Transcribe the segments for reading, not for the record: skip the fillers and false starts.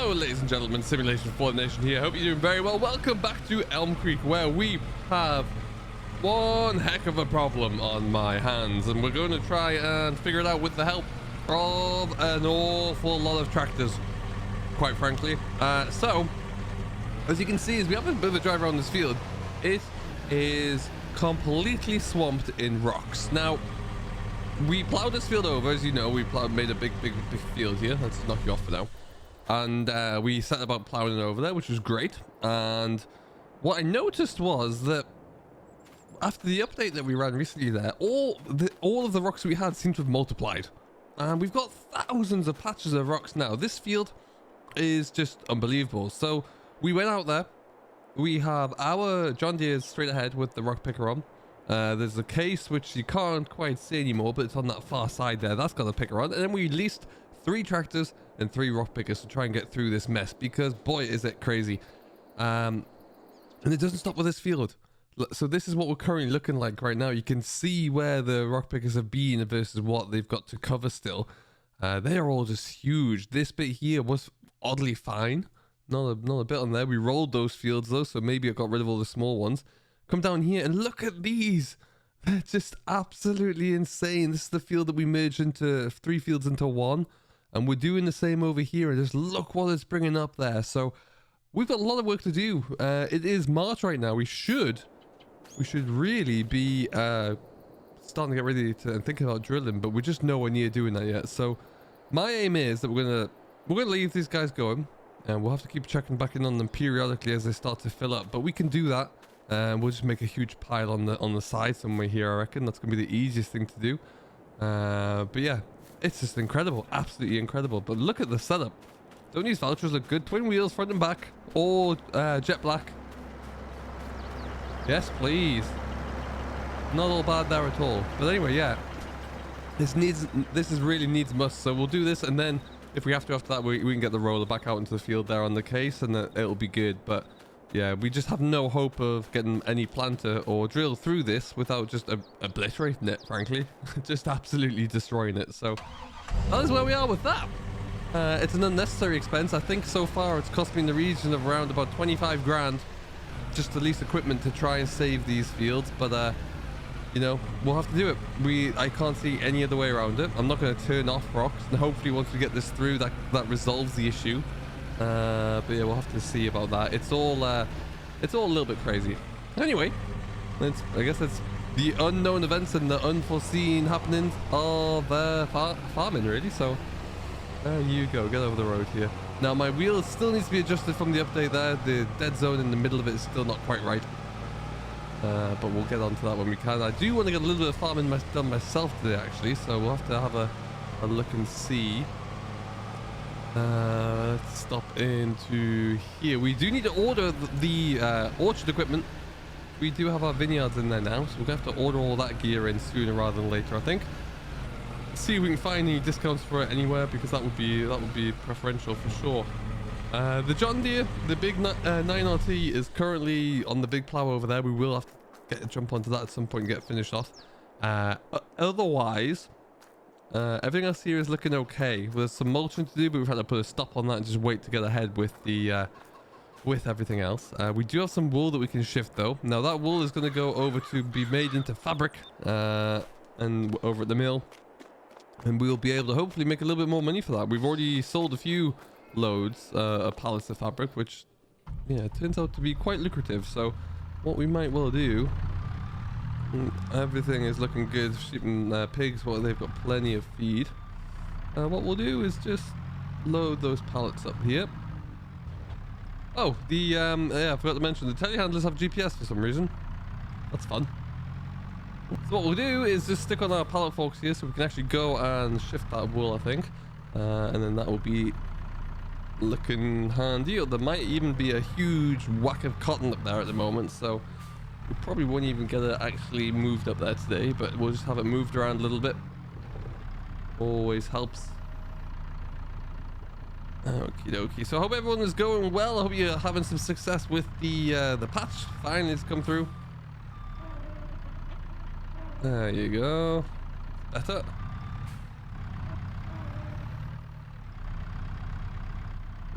Hello, ladies and gentlemen, Simulation for the Nation here. Hope you're doing very well. Welcome back to Elmcreek, where we have one heck of a problem on my hands, and we're going to try and figure it out with the help of an awful lot of tractors, quite frankly. So, as you can see, as we have a bit of a drive around this field, it is completely swamped in rocks. Now, we plowed this field over, as you know. We made a big field here. Let's knock you off for now. And we set about plowing it over there, which was great. And what I noticed was that after the update that we ran recently there, all of the rocks we had seem to have multiplied. And we've got thousands of patches of rocks now. This field is just unbelievable. So we went out there. We have our John Deere straight ahead with the rock picker on. There's a case which you can't quite see anymore, but it's on that far side there. That's got a picker on. And then we released 3 tractors and 3 rock pickers to try and get through this mess, because boy is it crazy. And it doesn't stop with this field. So this is what we're currently looking like right now. You can see where the rock pickers have been versus what they've got to cover still. They are all just huge. This bit here was oddly fine. Not a bit on there. We rolled those fields though, so maybe I got rid of all the small ones. Come down here and look at these. They're just absolutely insane. This is the field that we merged into 3 fields into 1. And we're doing the same over here. And just look what it's bringing up there. So we've got a lot of work to do. It is March right now. We should really be starting to get ready to and thinking about drilling, but we're just nowhere near doing that yet. So my aim is that we're gonna leave these guys going, and we'll have to keep checking back in on them periodically as they start to fill up. But we can do that. We'll just make a huge pile on the side somewhere here. I reckon that's gonna be the easiest thing to do. But yeah, it's just incredible, absolutely incredible. But look at the setup. Don't these vouchers look good? Twin wheels, front and back, all jet black. Yes, please. Not all bad there at all. But anyway, yeah, this is really needs must. So we'll do this, and then if we have to after that, we can get the roller back out into the field there on the case, and it'll be good. But yeah, we just have no hope of getting any planter or drill through this without just obliterating it, frankly. Just absolutely destroying it. So that is where we are with that. It's an unnecessary expense. I think so far it's cost me in the region of around about 25 grand just to lease equipment to try and save these fields. But you know, we'll have to do it. I can't see any other way around it. I'm not going to turn off rocks, and hopefully once we get this through, that resolves the issue. But yeah, we'll have to see about that. It's all a little bit crazy. Anyway, I guess it's the unknown events and the unforeseen happenings of farming, really. So there you go. Get over the road here. Now my wheel still needs to be adjusted from the update there. The dead zone in the middle of it is still not quite right. But we'll get onto that when we can. I do want to get a little bit of farming done myself today, actually. So we'll have to have a look and see. Let's stop into here. We do need to order the orchard equipment. We do have our vineyards in there now, so we're gonna have to order all that gear in sooner rather than later, I think. See if we can find any discounts for it anywhere, because that would be preferential for sure. The John Deere, the big 9RT, is currently on the big plow over there. We will have to jump onto that at some point and get it finished off. Otherwise, everything else here is looking okay. There's some mulching to do, but we've had to put a stop on that and just wait to get ahead with the with everything else. We do have some wool that we can shift though. Now that wool is going to go over to be made into fabric and over at the mill, and we'll be able to hopefully make a little bit more money for that. We've already sold a few loads of pallets of fabric, which yeah, it turns out to be quite lucrative. So what we might well do, everything is looking good. Sheep and pigs, well, they've got plenty of feed. What we'll do is just load those pallets up here. Oh, yeah, I forgot to mention the telehandlers have GPS for some reason. That's fun. So what we'll do is just stick on our pallet forks here so we can actually go and shift that wool, I think. And then that will be looking handy. Or there might even be a huge whack of cotton up there at the moment, so we probably won't even get it actually moved up there today, but we'll just have it moved around a little bit. Always helps. Okie dokie. So I hope everyone is going well. I hope you're having some success with the patch. Finally it's come through. There you go. Better.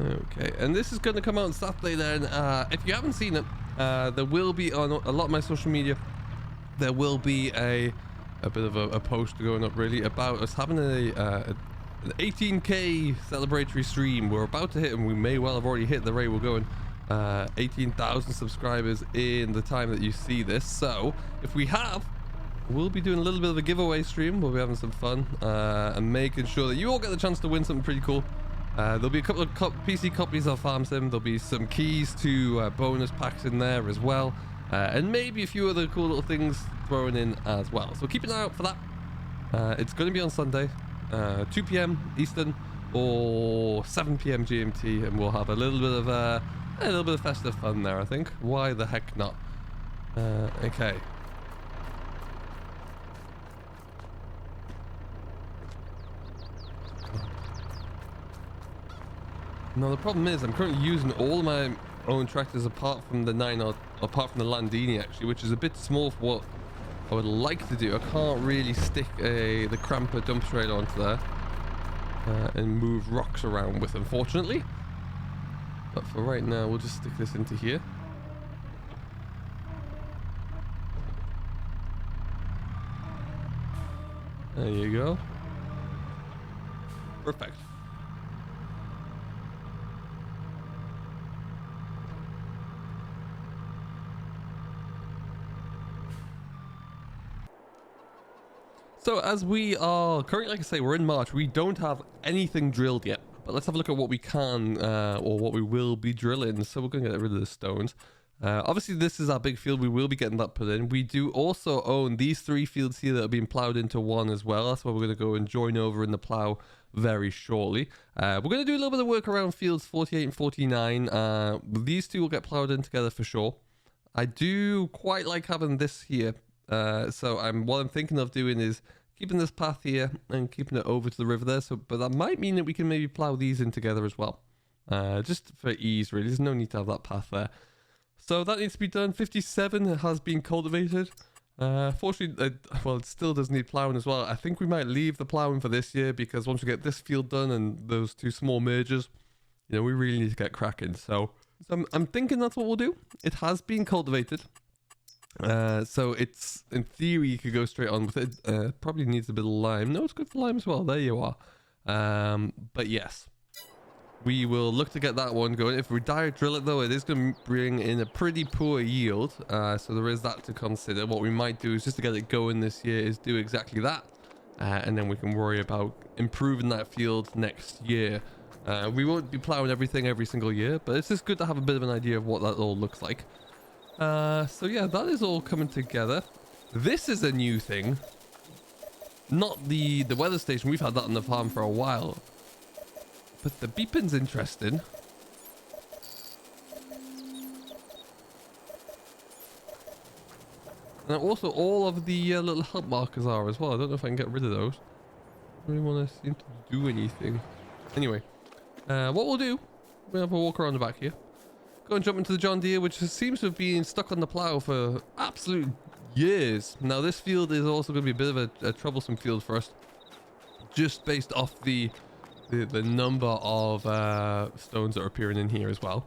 Okay, and this is going to come out on Saturday then. If you haven't seen it, there will be on a lot of my social media, there will be a bit of a post going up really about us having an 18k celebratory stream. We're about to hit, and we may well have already hit the rate. We're going 18,000 subscribers in the time that you see this. So if we have, we'll be doing a little bit of a giveaway stream. We'll be having some fun and making sure that you all get the chance to win something pretty cool. There'll be a couple of PC copies of Farm Sim. There'll be some keys to bonus packs in there as well, and maybe a few other cool little things thrown in as well. So keep an eye out for that. It's going to be on Sunday, 2 p.m. Eastern or 7 p.m. GMT, and we'll have a little bit of festive fun there. I think. Why the heck not? Okay. Now the problem is I'm currently using all of my own tractors apart from the apart from the Landini actually, which is a bit small for what I would like to do. I can't really stick the Cramper dump trailer onto there and move rocks around with, unfortunately. But for right now, we'll just stick this into here. There you go. Perfect. So as we are currently, like I say, we're in March, we don't have anything drilled yet, but let's have a look at what we can or what we will be drilling. So we're going to get rid of the stones. Obviously this is our big field. We will be getting that put in. We do also own these 3 fields here that are being plowed into one as well. That's why we're going to go and join over in the plow very shortly. We're going to do a little bit of work around fields 48 and 49. These 2 will get plowed in together for sure. I do quite like having this here. So what I'm thinking of doing is keeping this path here and keeping it over to the river there. But that might mean that we can maybe plow these in together as well. Just for ease, really. There's no need to have that path there. So that needs to be done. 57 has been cultivated. Fortunately, well, it still does need plowing as well. I think we might leave the plowing for this year because once we get this field done and those 2 small mergers, you know, we really need to get cracking. So I'm thinking that's what we'll do. It has been cultivated. So it's, in theory, you could go straight on with it. Probably needs a bit of lime. No, it's good for lime as well. There you are. But yes, we will look to get that one going. If we direct drill it though, it is going to bring in a pretty poor yield. So there is that to consider. What we might do is just to get it going this year is do exactly that. And then we can worry about improving that field next year. We won't be plowing everything every single year, but it's just good to have a bit of an idea of what that all looks like. So yeah, that is all coming together. This is a new thing. Not the weather station. We've had that on the farm for a while. But the beeping's interesting. And also all of the little help markers are as well. I don't know if I can get rid of those. I don't really want to seem to do anything. Anyway, what we'll do, we'll have a walk around the back here. Go and jump into the John Deere, which seems to have been stuck on the plow for absolute years. Now this field is also going to be a bit of a troublesome field for us, just based off the number of stones that are appearing in here as well.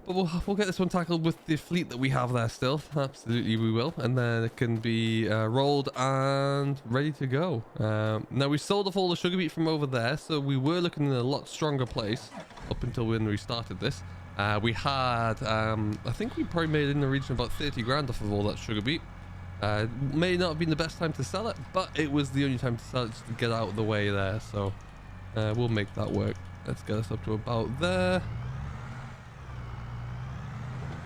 But we'll get this one tackled with the fleet that we have there still. Absolutely we will. And then it can be rolled and ready to go. Now we sold off all the sugar beet from over there, so we were looking in a lot stronger place up until when we started this. We had, I think we probably made in the region of about 30 grand off of all that sugar beet. May not have been the best time to sell it, but it was the only time to sell it just to get out of the way there. So we'll make that work. Let's get us up to about there.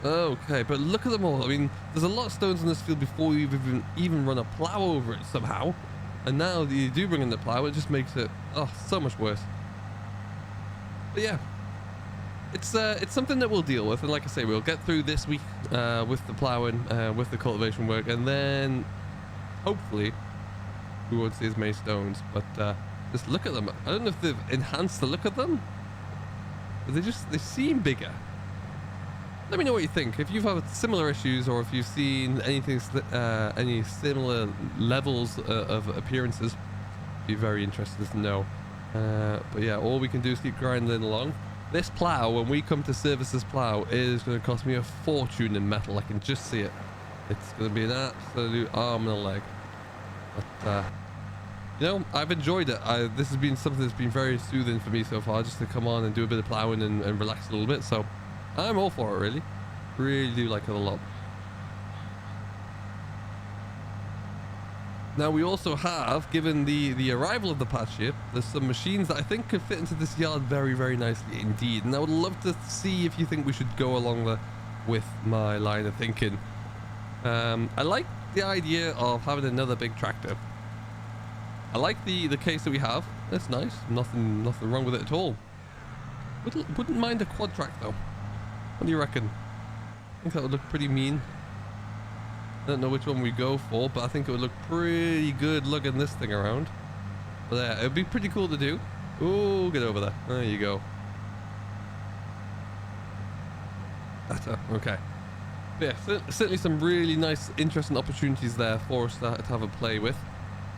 Okay, but look at them all. I mean, there's a lot of stones in this field before you even run a plow over it somehow. And now that you do bring in the plow, it just makes it, oh, so much worse. But yeah. It's something that we'll deal with, and like I say, we'll get through this week with the ploughing, with the cultivation work, and then hopefully we won't see as many stones. But just look at them. I don't know if they've enhanced the look of them, but they seem bigger. Let me know what you think. If you've had similar issues, or if you've seen anything, any similar levels of appearances, be very interested to know. But yeah, all we can do is keep grinding along. This plow, when we come to service this plow, is going to cost me a fortune in metal. I can just see it. It's going to be an absolute arm and a leg. But, you know, I've enjoyed it. This has been something that's been very soothing for me so far, just to come on and do a bit of plowing and relax a little bit. So I'm all for it, really. Really do like it a lot. Now we also have, given the arrival of the patch here, there's some machines that I think could fit into this yard very, very nicely indeed. And I would love to see if you think we should go along with my line of thinking. I like the idea of having another big tractor. I like the case that we have. It's nice. Nothing wrong with it at all. Wouldn't mind a quad track though. What do you reckon? I think that would look pretty mean. I don't know which one we go for, but I think it would look pretty good lugging this thing around. But yeah, it would be pretty cool to do. Oh, get over there. There you go. Better. Okay. But yeah, certainly some really nice, interesting opportunities there for us to have a play with.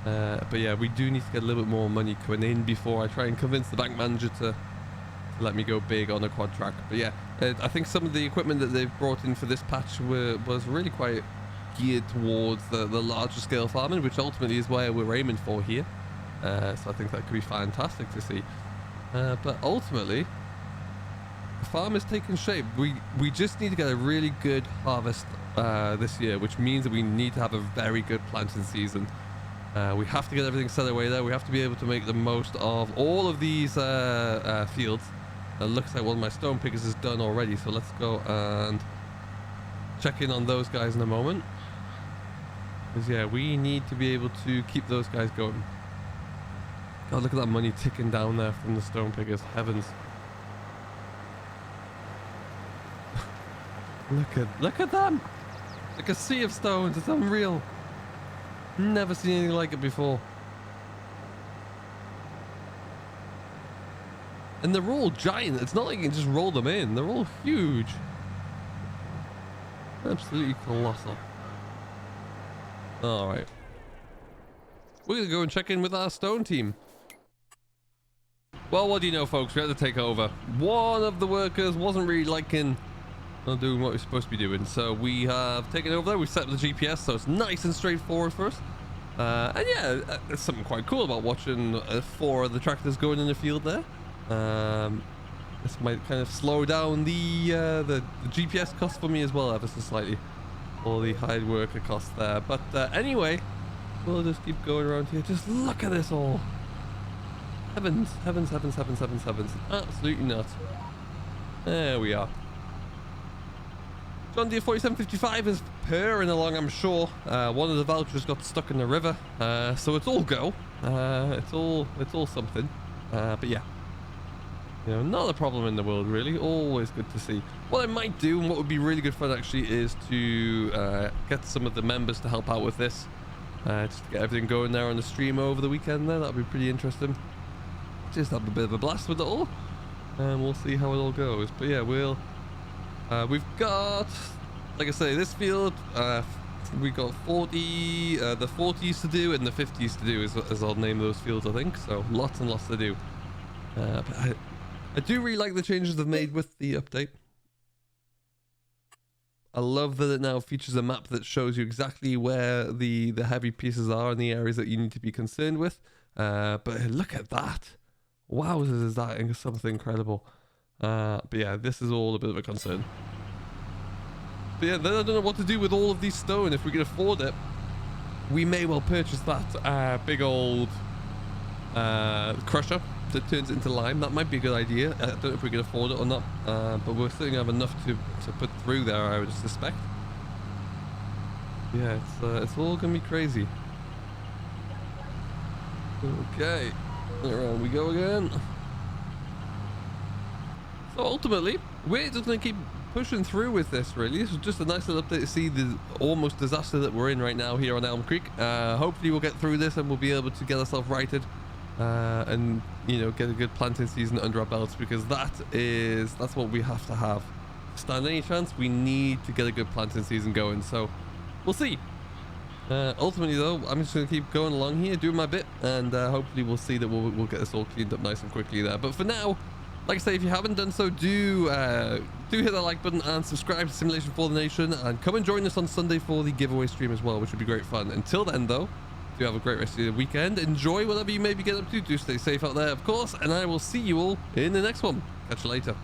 But yeah, we do need to get a little bit more money coming in before I try and convince the bank manager to let me go big on a quad track. But yeah, I think some of the equipment that they've brought in for this patch was really quite geared towards the larger scale farming, which ultimately is where we're aiming for here. So I think that could be fantastic to see. But ultimately, the farm is taking shape. We just need to get a really good harvest this year, which means that we need to have a very good planting season. We have to get everything set away there. We have to be able to make the most of all of these fields. It looks like one of my stone pickers is done already, so let's go and check in on those guys in a moment. Because yeah, we need to be able to keep those guys going. God, look at that money ticking down there from the stone pickers. Heavens. Look at them. Like a sea of stones. It's unreal. Never seen anything like it before. And they're all giant. It's not like you can just roll them in. They're all huge. Absolutely colossal. Alright. We're going to go and check in with our stone team. Well, what do you know, folks? We had to take over. One of the workers wasn't really liking doing what we're supposed to be doing. So we have taken over there. We set up the GPS, so it's nice and straightforward for us. And yeah, there's something quite cool about watching 4 of the tractors going in the field there. This might kind of slow down the GPS cost for me as well, ever so slightly. All the hard worker costs there. But anyway, we'll just keep going around here. Just look at this all. Heavens, heavens, heavens, heavens, heavens, heavens. Absolutely nuts. There we are. John Deere 4755 is purring along, I'm sure. One of the vouchers got stuck in the river, so it's all go. It's all something. But yeah, you know, not a problem in the world really. Always good to see. What I might do, and what would be really good fun actually, is to get some of the members to help out with this, just to get everything going there on the stream over the weekend. There, that'll be pretty interesting. Just have a bit of a blast with it all, and we'll see how it all goes. But yeah, we've got, like I say, this field, we got 40, the 40s to do and the 50s to do, as I'll name those fields, I think. So lots and lots to do. But I do really like the changes they've made with the update. I love that it now features a map that shows you exactly where the heavy pieces are and the areas that you need to be concerned with. But look at that. Wow, is that something incredible. But yeah, this is all a bit of a concern. But yeah, then I don't know what to do with all of these stone. If we can afford it, we may well purchase that big old crusher that turns it into lime. That might be a good idea. I don't know if we can afford it or not, but we're certainly have enough to put through there, I would suspect. Yeah, it's all gonna be crazy. Okay, around we go again. So ultimately, we're just going to keep pushing through with this, really. This is just a nice little update to see the almost disaster that we're in right now here on Elmcreek. Hopefully we'll get through this and we'll be able to get ourselves righted and, you know, get a good planting season under our belts, because that's what we have to have. Stand any chance, we need to get a good planting season going. So we'll see. Ultimately though, I'm just going to keep going along here, doing my bit, and hopefully we'll see that we'll get this all cleaned up nice and quickly there. But for now, Like I say, if you haven't done so, do hit that like button and subscribe to Simulation for the Nation, and come and join us on Sunday for the giveaway stream as well, which would be great fun. Until then, though, do have a great rest of your weekend. Enjoy whatever you maybe get up to. Do stay safe out there, of course, and I will see you all in the next one. Catch you later.